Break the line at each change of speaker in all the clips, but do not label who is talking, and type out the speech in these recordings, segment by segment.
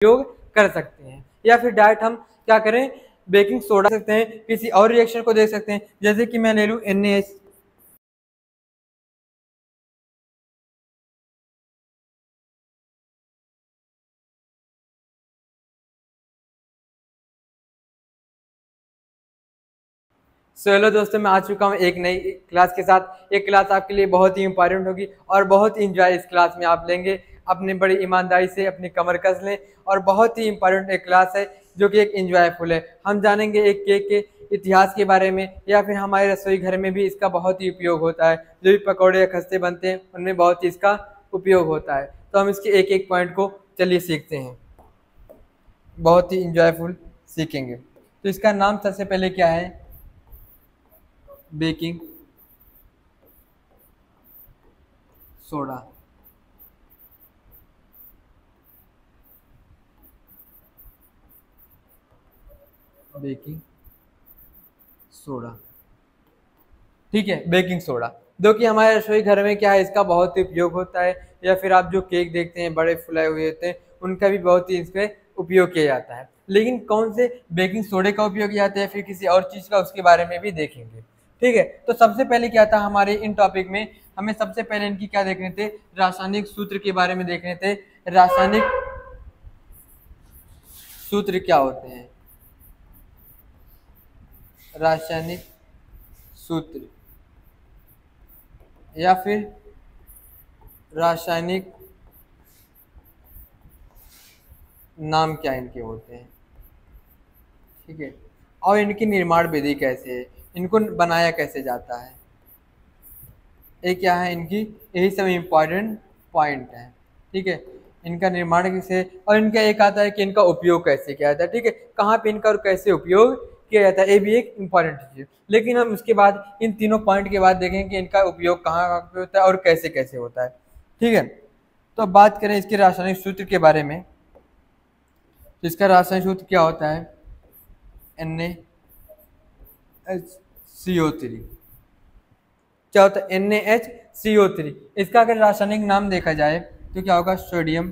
उपयोग कर सकते हैं। या फिर डायरेक्ट हम क्या करें, बेकिंग सोडा सकते हैं, किसी और रिएक्शन को देख सकते हैं, जैसे कि मैं ले लूँ NaH। हेलो दोस्तों, मैं आ चुका हूँ एक नई क्लास के साथ। एक क्लास आपके लिए बहुत ही इंपॉर्टेंट होगी और बहुत ही इंजॉय इस क्लास में आप लेंगे। अपने बड़ी ईमानदारी से अपनी कमर कस लें, और बहुत ही इंपॉर्टेंट एक क्लास है जो कि एक इंजॉयफुल है। हम जानेंगे एक केक के इतिहास के बारे में, या फिर हमारे रसोई घर में भी इसका बहुत ही उपयोग होता है। जो भी पकौड़े या खस्ते बनते हैं उनमें बहुत ही इसका उपयोग होता है। तो हम इसके एक एक पॉइंट को चलिए सीखते हैं, बहुत ही इंजॉयफुल सीखेंगे। तो इसका नाम सबसे पहले क्या है, बेकिंग सोडा। बेकिंग सोडा, ठीक है, बेकिंग सोडा जो कि हमारे रसोई घर में क्या है, इसका बहुत ही उपयोग होता है। या फिर आप जो केक देखते हैं बड़े फुलाए हुए होते हैं, उनका भी बहुत ही इस पे उपयोग किया जाता है। लेकिन कौन से बेकिंग सोडे का उपयोग किया जाता है, फिर किसी और चीज़ का, उसके बारे में भी देखेंगे। ठीक है, तो सबसे पहले क्या था हमारे इन टॉपिक में, हमें सबसे पहले इनकी क्या देखने थे, रासायनिक सूत्र के बारे में देखने थे। रासायनिक सूत्र क्या होते हैं, रासायनिक सूत्र या फिर रासायनिक नाम क्या इनके होते हैं। ठीक है, और इनकी निर्माण विधि कैसे है, इनको बनाया कैसे जाता है, ये क्या है इनकी, यही सब इम्पोर्टेंट पॉइंट है। ठीक है, इनका निर्माण कैसे, और इनका एक आता है कि इनका उपयोग कैसे किया जाता है। ठीक है, कहाँ पे इनका और कैसे उपयोग किया जाता है, ये भी एक इम्पॉर्टेंट चीज़। लेकिन हम उसके बाद इन तीनों पॉइंट के बाद देखेंगे कि इनका उपयोग कहाँ कहाँ पे होता है और कैसे कैसे होता है। ठीक है, तो अब बात करें इसके रासायनिक सूत्र के बारे में। तो इसका रासायनिक सूत्र क्या होता है, NaHCO3। क्या होता है NaHCO3। इसका अगर रासायनिक नाम देखा जाए तो क्या होगा, sodium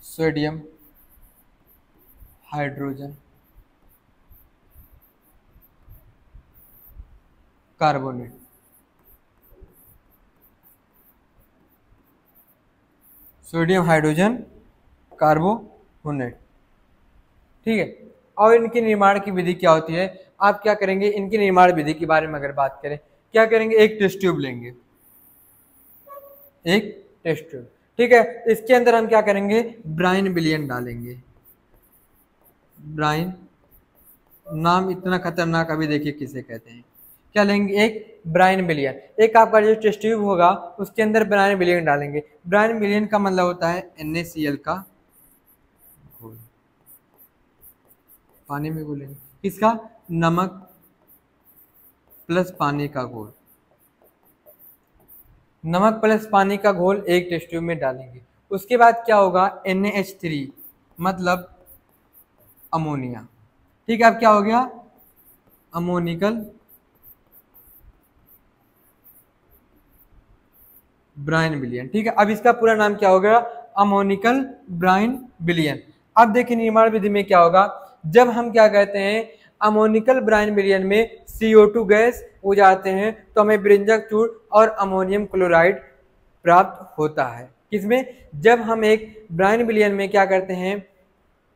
sodium hydrogen carbonate. Sodium hydrogen carbonate. ठीक है, और इनके निर्माण की विधि क्या होती है, आप क्या करेंगे, इनकी निर्माण विधि के बारे में अगर बात करें, क्या करेंगे, एक टेस्ट ट्यूब लेंगे, एक टेस्ट ट्यूब। ठीक है, इसके अंदर हम क्या करेंगे, ब्राइन विलियन डालेंगे। ब्राइन, नाम इतना खतरनाक, अभी देखिए किसे कहते हैं। क्या लेंगे, एक ब्राइन विलियन। एक आपका जो टेस्ट ट्यूब होगा उसके अंदर ब्राइन विलियन डालेंगे। ब्राइन विलियन का मतलब होता है NaCl का घोल, पानी में घोलेंगे, किसका, नमक प्लस पानी का घोल। नमक प्लस पानी का घोल एक टेस्ट ट्यूब में डालेंगे। उसके बाद क्या होगा, NaH3 मतलब अमोनिया। ठीक है, अब क्या हो गया, अमोनिकल ब्राइन विलियन। ठीक है, अब इसका पूरा नाम क्या हो गया, अमोनिकल ब्राइन विलियन। अब देखिए निर्माण विधि में क्या होगा, जब हम क्या कहते हैं, अमोनिकल ब्राइन विलियन में CO2 गैस हो जाते हैं तो हमें ब्रिंजक चूर्ण और अमोनियम क्लोराइड प्राप्त होता है। किसमें, जब हम एक ब्राइन विलियन में क्या करते हैं,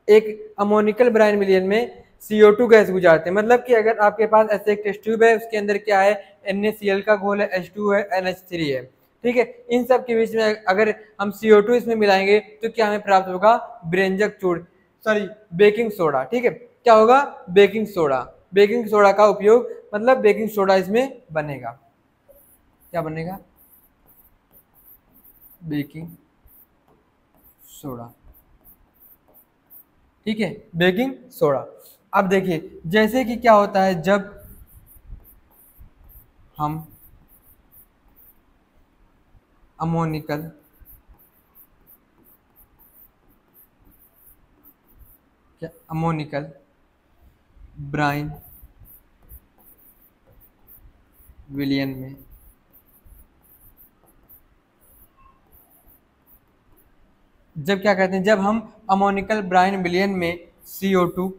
एक अमोनिकल ब्राइन विलियन में CO2 गैस गुजारते हैं। मतलब कि अगर आपके पास ऐसे एक टेस्ट ट्यूब है, उसके अंदर क्या है, NaCl का घोल है, H2 है, NH3 है। ठीक है, इन सब के बीच में अगर हम CO2 इसमें मिलाएंगे तो क्या हमें प्राप्त होगा, ब्रेंजक चूर्ण, सॉरी बेकिंग सोडा। ठीक है, क्या होगा, बेकिंग सोडा। बेकिंग सोडा का उपयोग, मतलब बेकिंग सोडा इसमें बनेगा। क्या बनेगा, बेकिंग सोडा। ठीक है, बेकिंग सोडा। अब देखिए जैसे कि क्या होता है, जब हम अमोनिकल अमोनिकल ब्राइन विलियन में जब क्या कहते हैं, जब हम अमोनिकल ब्राइन विलयन में CO2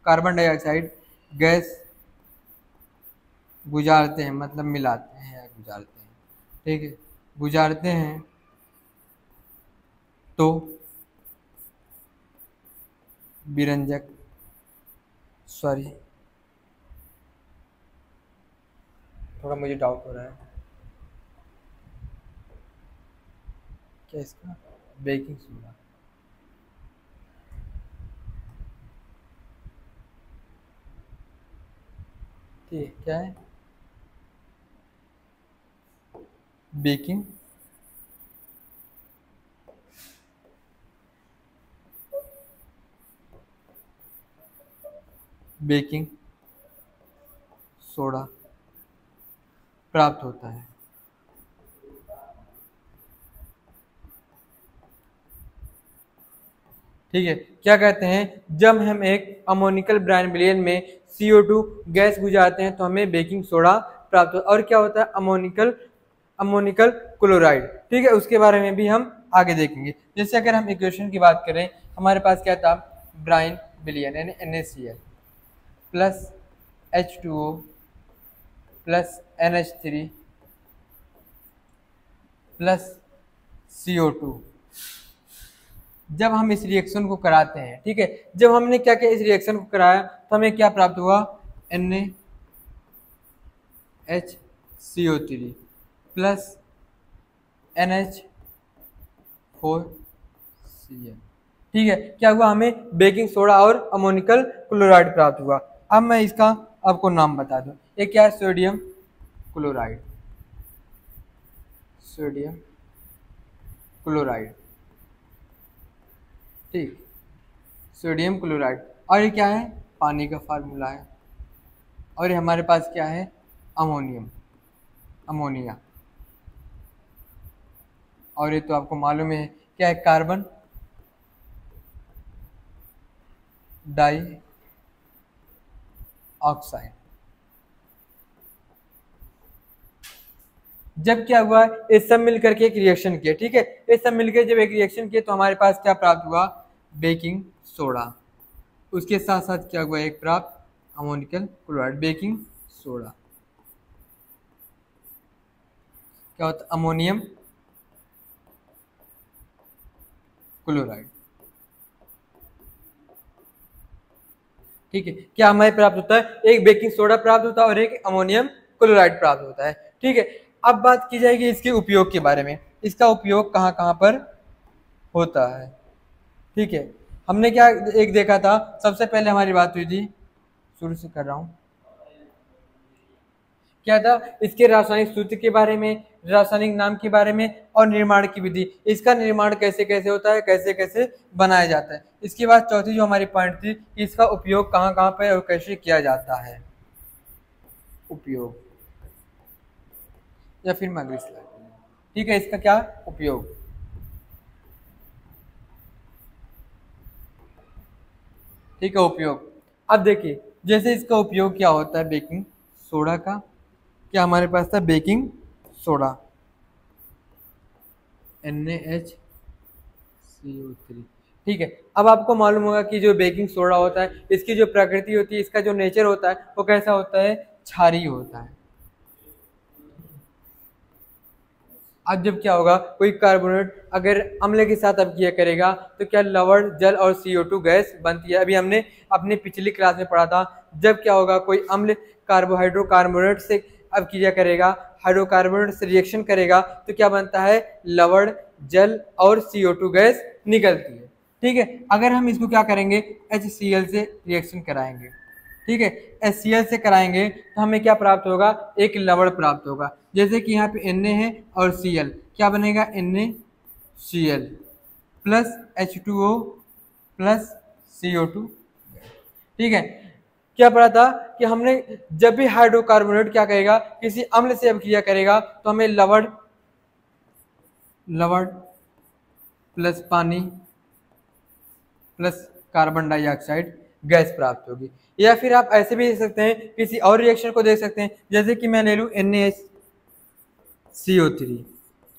कार्बन डाइऑक्साइड गैस गुजारते हैं, मतलब मिलाते हैं या गुजारते हैं, ठीक है, गुजारते हैं, तो विरंजक, सॉरी थोड़ा मुझे डाउट हो रहा है, क्या इसका बेकिंग सोडा, ठीक है, क्या है बेकिंग बेकिंग सोडा प्राप्त होता है। ठीक है, क्या कहते हैं, जब हम एक अमोनिकल ब्राइन विलयन में CO2 गैस गुजारते हैं तो हमें बेकिंग सोडा प्राप्त होता है। और क्या होता है अमोनिकल क्लोराइड, ठीक है, उसके बारे में भी हम आगे देखेंगे। जैसे अगर हम इक्वेशन की बात करें, हमारे पास क्या था, ब्राइन विलयन यानी NaCl plus H2O plus NH3 plus CO2। जब हम इस रिएक्शन को कराते हैं, ठीक है, जब हमने क्या किया, इस रिएक्शन को कराया तो हमें क्या प्राप्त हुआ, NaHCO3 प्लस NH4Cl, ठीक है, क्या हुआ, हमें बेकिंग सोडा और अमोनिकल क्लोराइड प्राप्त हुआ। अब मैं इसका आपको नाम बता दूं, ये क्या है, सोडियम क्लोराइड, सोडियम क्लोराइड, ठीक, सोडियम क्लोराइड। और ये क्या है, पानी का फार्मूला है। और ये हमारे पास क्या है, अमोनिया। और ये तो आपको मालूम है क्या है, कार्बन डाई ऑक्साइड। जब क्या हुआ, ये सब मिलकर के एक रिएक्शन किया, ठीक है, ये सब मिलकर जब एक रिएक्शन किया तो हमारे पास क्या प्राप्त हुआ, बेकिंग सोडा। उसके साथ साथ क्या हुआ, एक प्राप्त अमोनिकल क्लोराइड, बेकिंग सोडा, क्या होता है, अमोनियम क्लोराइड, ठीक है, क्या हमें प्राप्त होता है, एक बेकिंग सोडा प्राप्त होता है और एक अमोनियम क्लोराइड प्राप्त होता है। ठीक है, अब बात की जाएगी इसके उपयोग के बारे में, इसका उपयोग कहाँ कहाँ पर होता है। ठीक है, हमने क्या एक देखा था, सबसे पहले हमारी बात हुई थी, शुरू से कर रहा हूँ, क्या था, इसके रासायनिक सूत्र के बारे में, रासायनिक नाम के बारे में और निर्माण की विधि, इसका निर्माण कैसे कैसे होता है, कैसे कैसे बनाया जाता है। इसके बाद चौथी जो हमारी पॉइंट थी, इसका उपयोग कहाँ कहाँ पर और कैसे किया जाता है, उपयोग, या फिर मैं अगली स्लाइड, ठीक है, इसका क्या उपयोग। ठीक है, उपयोग, अब देखिए जैसे इसका उपयोग क्या होता है, बेकिंग सोडा का, क्या हमारे पास था, बेकिंग सोडा NaHCO3, ठीक है। अब आपको मालूम होगा कि जो बेकिंग सोडा होता है, इसकी जो प्रकृति होती है, इसका जो नेचर होता है वो कैसा होता है, क्षारीय होता है। अब जब क्या होगा, कोई कार्बोनेट अगर अम्ल के साथ अब किया करेगा तो क्या लवण जल और CO2 गैस बनती है। अभी हमने अपने पिछली क्लास में पढ़ा था, जब क्या होगा, कोई अम्ल हाइड्रोकार्बोनेट से अब क्रिया करेगा, हाइड्रोकार्बोनेट से रिएक्शन करेगा तो क्या बनता है, लवण जल और CO2 गैस निकलती है। ठीक है, अगर हम इसको क्या करेंगे, HCl से रिएक्शन कराएंगे, ठीक है, HCl से कराएंगे तो हमें क्या प्राप्त होगा, एक लवण प्राप्त होगा। जैसे कि यहाँ पे Na है और Cl, क्या बनेगा, NaCl plus H2O plus CO2। ठीक है, क्या पढ़ा था कि हमने, जब भी हाइड्रोकार्बोनेट क्या करेगा, किसी अम्ल से अभिक्रिया करेगा तो हमें लवण प्लस पानी प्लस कार्बन डाइऑक्साइड गैस प्राप्त होगी। या फिर आप ऐसे भी देख सकते हैं, किसी और रिएक्शन को देख सकते हैं, जैसे कि मैं ले लूँ NaHCO3,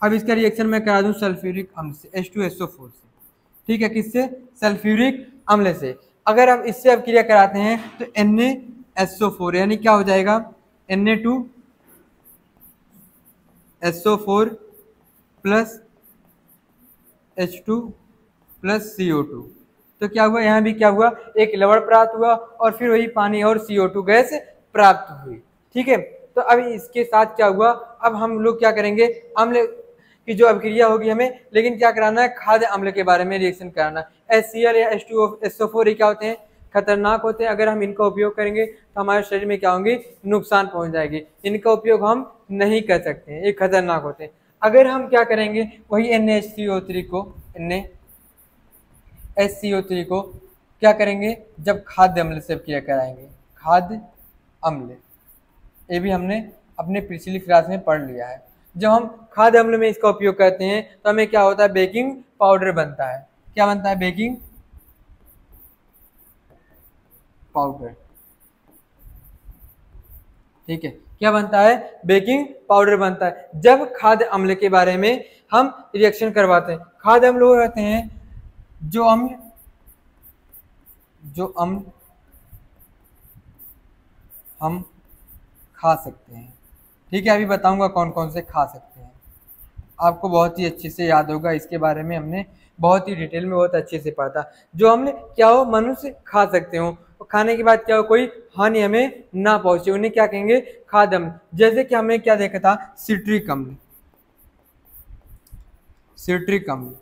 अब इसका रिएक्शन मैं करा दूं सल्फ्यूरिक अम्ल से, H2SO4 से, ठीक है, किससे? सल्फ्यूरिक अम्ल से। अगर आप इससे अब क्रिया कराते हैं तो NaSO4 यानी क्या हो जाएगा? Na2SO4 plus H2 plus CO2। तो क्या हुआ? यहाँ भी क्या हुआ? एक लवण प्राप्त हुआ और फिर वही पानी और CO2 गैस प्राप्त हुई। ठीक है, तो अब इसके साथ क्या हुआ? अब हम लोग क्या करेंगे? अम्ल की जो अभिक्रिया होगी हमें, लेकिन क्या कराना है? खाद्य अम्ल के बारे में रिएक्शन कराना। HCl या H2SO4 क्या होते हैं? खतरनाक होते हैं। अगर हम इनका उपयोग करेंगे तो हमारे शरीर में क्या होंगे? नुकसान पहुंच जाएगी। इनका उपयोग हम नहीं कर सकते हैं, ये खतरनाक होते हैं। अगर हम क्या करेंगे? वही NaHCO3 को क्या करेंगे? जब खाद्य अम्ल से क्रिया कराएंगे, खाद्य अम्ल, ये भी हमने अपने पिछली क्लास में पढ़ लिया है। जब हम खाद्य अम्ल में इसका उपयोग करते हैं तो हमें क्या होता है? बेकिंग पाउडर बनता है। क्या बनता है? Baking powder. ठीक है, क्या बनता है? बेकिंग पाउडर बनता है जब खाद्य अम्ल के बारे में हम रिएक्शन करवाते हैं। खाद्य अम्ल वो रहते हैं जो अम्ल हम खा सकते हैं। ठीक है, अभी बताऊंगा कौन कौन से खा सकते हैं, आपको बहुत ही अच्छे से याद होगा। इसके बारे में हमने बहुत ही डिटेल में बहुत अच्छे से पढ़ा था। जो अम्ल क्या हो? मनुष्य खा सकते हो, और खाने के बाद क्या हो? कोई हानि हमें ना पहुंचे, उन्हें क्या कहेंगे? खाद्य अम्ल। जैसे कि हमने क्या देखा था? सिट्रिक अम्ल। सिट्रिक अम्ल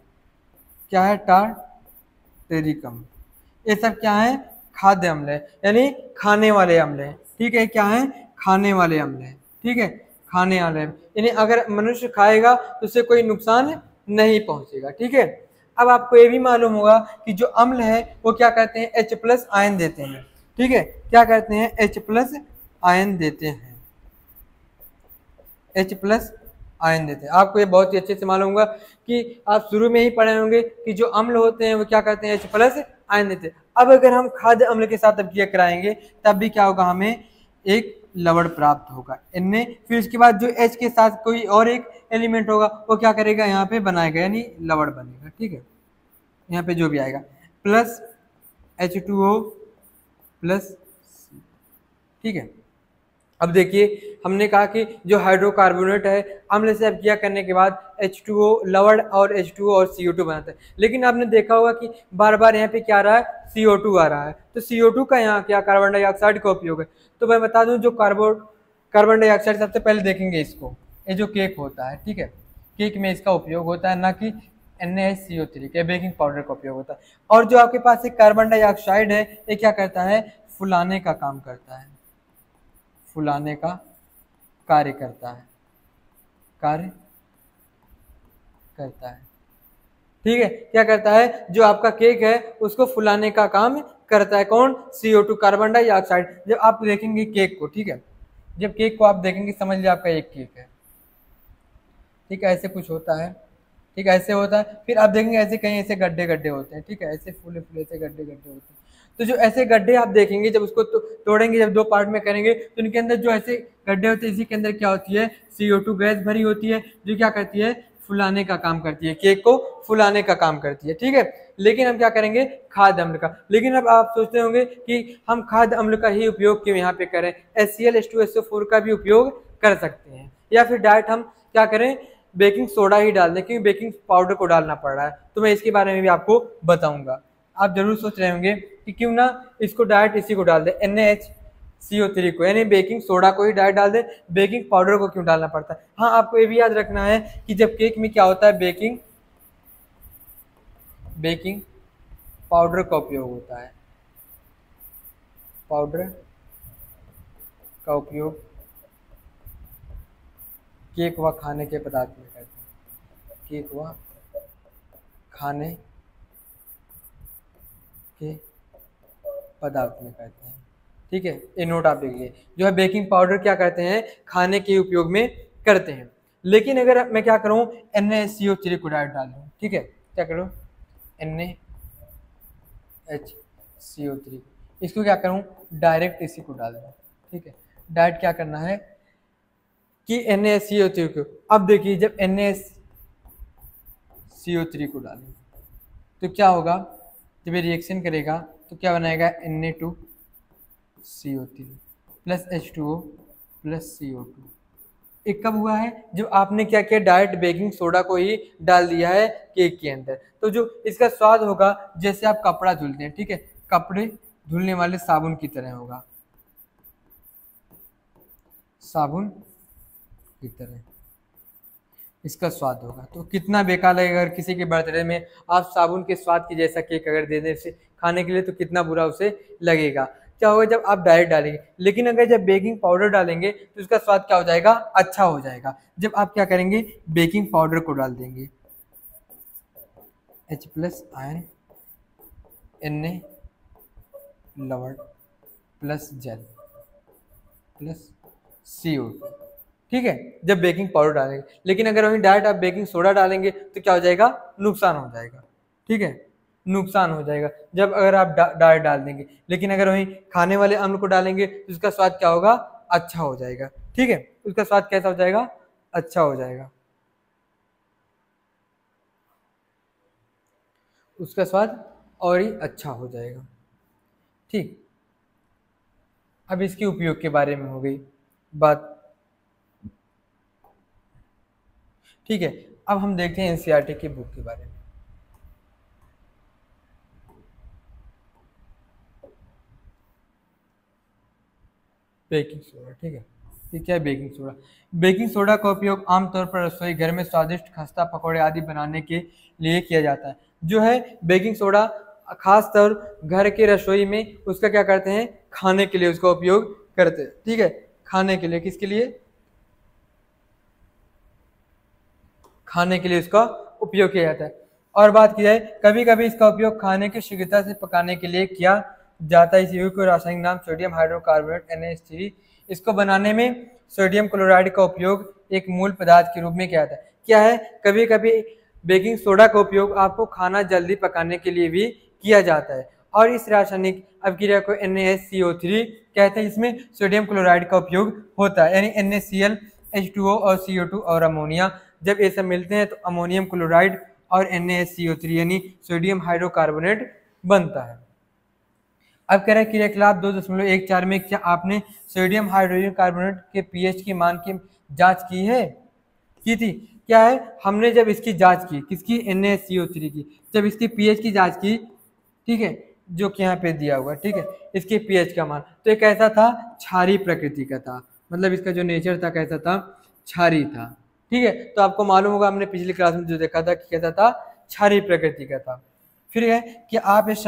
क्या है? टारटेरिक अम्ल। ये सब क्या है? खाद्य अम्ल है, यानी खाने वाले अम्ल है। ठीक है, क्या है? खाने वाले अम्ल है। ठीक है, खाने वाले, यानी अगर मनुष्य खाएगा तो उससे कोई नुकसान नहीं पहुंचेगा। ठीक है, अब आपको ये भी मालूम होगा कि जो अम्ल है वो क्या करते हैं? H+ आयन देते हैं। ठीक है, क्या करते हैं? H+ आयन देते हैं। H+ आयन देते हैं। आपको ये बहुत ही अच्छे से मालूम होगा कि आप शुरू में ही पढ़े होंगे कि जो अम्ल होते हैं वो क्या करते हैं? H+ आयन देते हैं। अब अगर हम खाद्य अम्ल के साथ अभिक्रिया कराएंगे तब भी क्या होगा? हमें एक लवण प्राप्त होगा, Na। फिर उसके बाद जो H के साथ कोई और एक एलिमेंट होगा वो क्या करेगा? यहाँ पे बनाएगा, यानी लवण बनेगा। ठीक है, यहाँ पे जो भी आएगा प्लस H2O प्लस। ठीक है, अब देखिए हमने कहा कि जो हाइड्रोकार्बोनेट है अम्ल से अभिक्रिया करने के बाद H2O लवण और H2O और CO2 बनाता है। लेकिन आपने देखा होगा कि बार बार यहाँ पे क्या आ रहा है? CO2 आ रहा है। तो CO2 का यहाँ क्या कार्बन डाइऑक्साइड का उपयोग है। तो मैं बता दूं, जो कार्बन डाइऑक्साइड सबसे पहले देखेंगे इसको, ये जो केक होता है, ठीक है, केक में इसका उपयोग होता है, ना कि NaCO3 के बेकिंग पाउडर का उपयोग होता है। और जो आपके पास एक कार्बन डाइऑक्साइड है ये क्या करता है? फुलाने का काम करता है, फुलाने का कार्य करता है, कार्य करता है। ठीक है, क्या करता है? जो आपका केक है उसको फुलाने का काम करता है। कौन? CO2, carbon dioxide. जब आप देखेंगे केक को, ठीक है, जब केक को आप देखेंगे समझ लिया आपका एक केक है। ठीक है, ऐसे कुछ होता है। ठीक है, ऐसे होता है। फिर आप देखेंगे ऐसे कहीं ऐसे गड्ढे गड्ढे होते हैं। ठीक है, ऐसे फूले फूले ऐसे गड्ढे गड्ढे होते हैं। तो जो ऐसे गड्ढे आप देखेंगे जब उसको तोड़ेंगे, जब दो पार्ट में करेंगे तो इनके अंदर जो ऐसे गड्ढे होते हैं, इसी के अंदर क्या होती है? CO2 गैस भरी होती है, जो क्या करती है? फुलाने का काम करती है, केक को फुलाने का काम करती है। ठीक है, लेकिन हम क्या करेंगे? खाद्य अम्ल का। लेकिन अब आप सोचते होंगे कि हम खाद्य अम्ल का ही उपयोग क्यों यहाँ पे करें? HCl H2SO4 का भी उपयोग कर सकते हैं, या फिर डायरेक्ट हम क्या करें? बेकिंग सोडा ही डाल दें, क्योंकि बेकिंग पाउडर को डालना पड़ रहा है। तो मैं इसके बारे में भी आपको बताऊंगा। आप जरूर सोच रहे होंगे कि क्यों ना इसको डायरेक्ट इसी को डाल दें, NaHCO3 को, यानी बेकिंग सोडा को ही डायरेक्ट डाल दें, बेकिंग पाउडर को क्यों डालना पड़ता है? हाँ, आपको ये भी याद रखना है कि जब केक में क्या होता है? बेकिंग पाउडर का उपयोग होता है, पाउडर का उपयोग केक व खाने के पदार्थ में करते हैं, केक व खाने के पदार्थ में करते हैं। ठीक है, ये नोट आप देखिए। जो है बेकिंग पाउडर क्या करते हैं? खाने के उपयोग में करते हैं। लेकिन अगर मैं क्या करूं? NaCO3 को डायरेक्ट डाल दूं। ठीक है, क्या करूं? NaHCO3, इसको क्या करूं? डायरेक्ट इसी को डाल दूं। ठीक है, डायरेक्ट क्या करना है कि NaCO3 को। अब देखिए जब NaCO3 को डालें, तो क्या होगा, जब ये रिएक्शन करेगा तो क्या बनाएगा, Na2CO3 plus H2O plus CO2। एक कब हुआ है, जब आपने क्या किया, डायरेक्ट बेकिंग सोडा को ही डाल दिया है केक के अंदर। तो जो इसका स्वाद होगा जैसे आप कपड़ा धुलते हैं, ठीक है, कपड़े धुलने वाले साबुन की तरह होगा, साबुन की तरह इसका स्वाद होगा। तो कितना बेकार लगेगा अगर किसी के बर्थडे में आप साबुन के स्वाद की जैसा केक अगर दे दें उसे खाने के लिए, तो कितना बुरा उसे लगेगा। क्या होगा जब आप डायरेक्ट डालेंगे, लेकिन अगर जब बेकिंग पाउडर डालेंगे तो उसका स्वाद क्या हो जाएगा, अच्छा हो जाएगा। जब आप क्या करेंगे, बेकिंग पाउडर को डाल देंगे, H प्लस आयन Na लवण प्लस जल प्लस CO2, ठीक है, जब बेकिंग पाउडर डालेंगे। लेकिन अगर वहीं डायरेक्ट आप बेकिंग सोडा डालेंगे तो क्या हो जाएगा, नुकसान हो जाएगा, ठीक है, नुकसान हो जाएगा जब अगर आप डायरेक्ट डाल देंगे। लेकिन अगर वहीं खाने वाले अम्ल को डालेंगे तो उसका स्वाद क्या होगा, अच्छा हो जाएगा, ठीक है, उसका स्वाद कैसा हो जाएगा, अच्छा हो जाएगा, उसका स्वाद और ही अच्छा हो जाएगा। ठीक, अब इसके उपयोग के बारे में हो गई बात, ठीक है। अब हम देखते हैं एनसीईआरटी की बुक के बारे में। बेकिंग सोडा, ठीक है, ये क्या है बेकिंग सोडा। बेकिंग सोडा का उपयोग आमतौर पर रसोई घर में स्वादिष्ट खस्ता पकौड़े आदि बनाने के लिए किया जाता है। जो है बेकिंग सोडा खास तौर घर के रसोई में उसका क्या करते हैं, खाने के लिए उसका उपयोग करते हैं, ठीक है, खाने के लिए, किसके लिए, खाने के लिए उसका उपयोग किया जाता है। और बात की जाए, कभी कभी इसका उपयोग खाने की शीघ्रता से पकाने के लिए किया जाता है। इस युग को रासायनिक नाम सोडियम हाइड्रोकार्बोनेट NaHCl, इसको बनाने में सोडियम क्लोराइड का उपयोग एक मूल पदार्थ के रूप में किया जाता है। क्या है, कभी कभी बेकिंग सोडा का उपयोग आपको खाना जल्दी पकाने के लिए भी किया जाता है। और इस रासायनिक अभिक्रिया को NaCO3 कहते हैं, इसमें सोडियम क्लोराइड का उपयोग होता है, यानी NaCl, H2O और CO2 और अमोनिया जब ये सब मिलते हैं तो अमोनियम क्लोराइड और NaCO3 यानी सोडियम हाइड्रोकार्बोनेट बनता है। अब कह रहे हैं क्रियाकलाप 2.14 में क्या आपने सोडियम हाइड्रोजन कार्बोनेट के pH की मान की जांच की है, की थी। क्या है, हमने जब इसकी जांच की, किसकी, NaCO3 की, जब इसकी pH की जांच की, ठीक है, जो कि यहाँ पे दिया हुआ, ठीक है, इसके pH का मान, तो ये कैसा था, क्षारीय प्रकृति का था, मतलब इसका जो नेचर था कैसा था, क्षारीय था, ठीक है। तो आपको मालूम होगा, हमने पिछली क्लास में जो देखा था कि कैसा था, क्षारीय प्रकृति का था। फिर है कि आप इस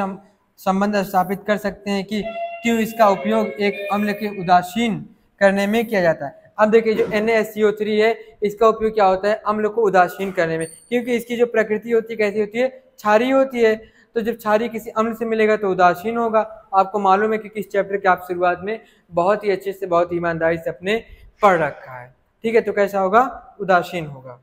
संबंध स्थापित कर सकते हैं कि क्यों इसका उपयोग एक अम्ल के उदासीन करने में किया जाता है। अब देखिए जो NaCO3 है, इसका उपयोग क्या होता है, अम्ल को उदासीन करने में, क्योंकि इसकी जो प्रकृति होती है कैसी होती है, क्षारीय होती है। तो जब क्षारीय किसी अम्ल से मिलेगा तो उदासीन होगा। आपको मालूम है कि किस चैप्टर के आप शुरुआत में बहुत ही अच्छे से, बहुत ही ईमानदारी से अपने पढ़ रखा है, ठीक है। तो कैसा होगा, उदासीन होगा।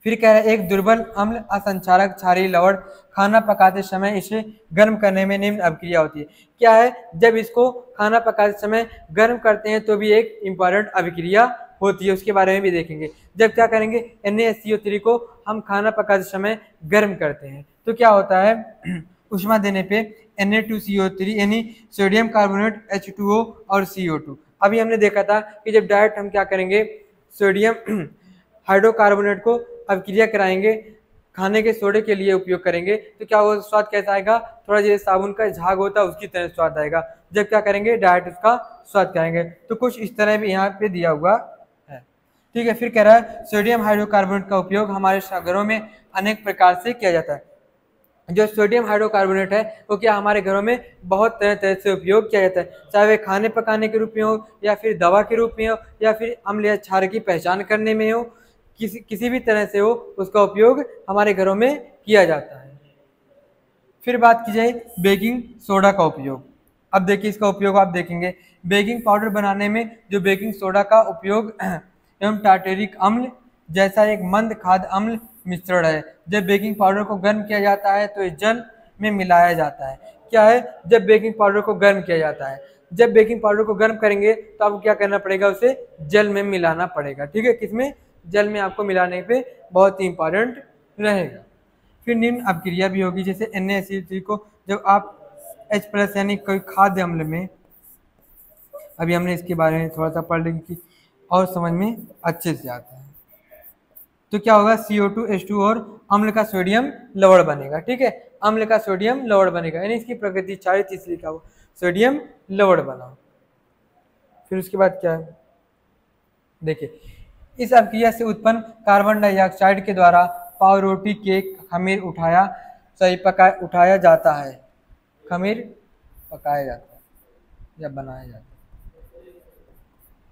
फिर कह रहा है, एक दुर्बल अम्ल असंचारक क्षारीय लवण खाना पकाते समय इसे गर्म करने में निम्न अभिक्रिया होती है। क्या है, जब इसको खाना पकाते समय गर्म करते हैं तो भी एक इंपॉर्टेंट अभिक्रिया होती है, उसके बारे में भी देखेंगे। जब क्या करेंगे, NaCO3 को हम खाना पकाते समय गर्म करते हैं तो क्या होता है, उष्मा देने पे Na2CO3 यानी सोडियम कार्बोनेट, H2O और CO2। अभी हमने देखा था कि जब डायरेक्ट हम क्या करेंगे, सोडियम हाइड्रोकार्बोनेट को अभिक्रिया कराएंगे, खाने के सोडे के लिए उपयोग करेंगे, तो क्या होगा, स्वाद कैसा आएगा, थोड़ा जैसे साबुन का झाग होता है उसकी तरह स्वाद आएगा। जब क्या करेंगे, डायरेक्ट उसका स्वाद करेंगे, तो कुछ इस तरह भी यहाँ पे दिया हुआ है, ठीक है। फिर कह रहा है, सोडियम हाइड्रोकार्बोनेट का उपयोग हमारे घरों में अनेक प्रकार से किया जाता है। जो सोडियम हाइड्रोकार्बोनेट है वो क्या हमारे घरों में बहुत तरह तरह से उपयोग किया जाता है, चाहे वे खाने पकाने के रूप में हो, या फिर दवा के रूप में हो, या फिर अम्ल या क्षार की पहचान करने में हो, किसी भी तरह से हो, उसका उपयोग हमारे घरों में किया जाता है। फिर बात की जाए बेकिंग सोडा का उपयोग। अब देखिए इसका उपयोग आप देखेंगे, बेकिंग पाउडर बनाने में जो बेकिंग सोडा का उपयोग एवं टार्टेरिक अम्ल जैसा एक मंद खाद्य अम्ल मिश्रण है। जब बेकिंग पाउडर को गर्म किया जाता है तो इस जल में मिलाया जाता है। क्या है, जब बेकिंग पाउडर को गर्म किया जाता है, जब बेकिंग पाउडर को गर्म करेंगे तो आपको क्या करना पड़ेगा, उसे जल में मिलाना पड़ेगा, ठीक है, किसमें, जल में आपको मिलाने पे बहुत ही इंपॉर्टेंट रहेगा। फिर निम्न अपक्रिया भी होगी, जैसे NaCl3 को जब आप H+ यानी कोई खाद्य अम्ल में, अभी हमने इसके बारे में थोड़ा सा पढ़ लिया कि और समझ में अच्छे से आता है, तो क्या होगा CO2H2 और अम्ल का सोडियम लवण बनेगा। ठीक है, अम्ल का सोडियम लवण बनेगा, यानी इसकी प्रकृति क्षारित इसलिए क्या हो सोडियम लवण बना। फिर उसके बाद क्या है, देखिए इस अपक्रिया से उत्पन्न कार्बन डाइऑक्साइड के द्वारा पावरोटी केक खमीर उठाया जाता है, खमीर पकाया जाता है या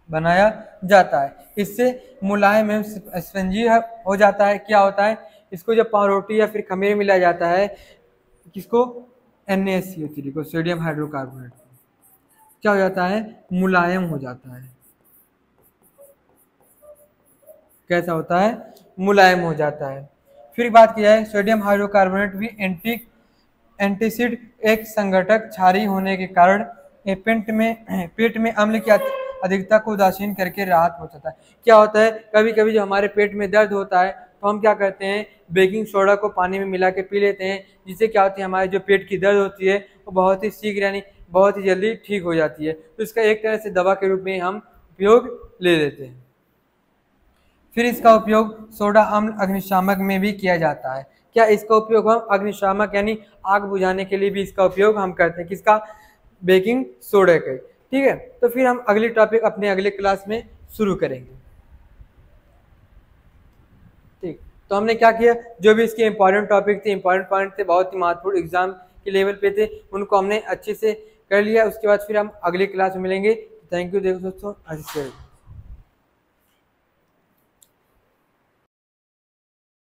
बनाया जाता है। इससे मुलायम एवं स्पंजी हो जाता है। क्या होता है, इसको जब पावरोटी या फिर खमीर मिलाया जाता है, किसको NaCO3 को, सोडियम हाइड्रोकार्बोनेट, क्या हो जाता है मुलायम हो जाता है। कैसा होता है मुलायम हो जाता है। फिर बात की जाए सोडियम हाइड्रोकार्बोनेट भी एंटीसिड एक संघटक क्षारीय होने के कारण पेट में अम्ल की अधिकता को उदासीन करके राहत हो जाता है। क्या होता है, कभी कभी जो हमारे पेट में दर्द होता है तो हम क्या करते हैं बेकिंग सोडा को पानी में मिला के पी लेते हैं, जिससे क्या होती है हमारे जो पेट की दर्द होती है वो बहुत ही शीघ्र यानी बहुत ही जल्दी ठीक हो जाती है। तो इसका एक तरह से दवा के रूप में हम उपयोग ले लेते हैं। फिर इसका उपयोग सोडा अम्ल अग्निशामक में भी किया जाता है। क्या इसका उपयोग हम अग्निशामक यानी आग बुझाने के लिए भी इसका उपयोग हम करते हैं, किसका बेकिंग सोडा का। ठीक है, तो फिर हम अगली टॉपिक अपने अगले क्लास में शुरू करेंगे। ठीक, तो हमने क्या किया, जो भी इसके इंपॉर्टेंट टॉपिक थे, इंपॉर्टेंट पॉइंट थे, बहुत ही महत्वपूर्ण एग्जाम के लेवल पे थे, उनको हमने अच्छे से कर लिया। उसके बाद फिर हम अगली क्लास में मिलेंगे। थैंक यू दोस्तों।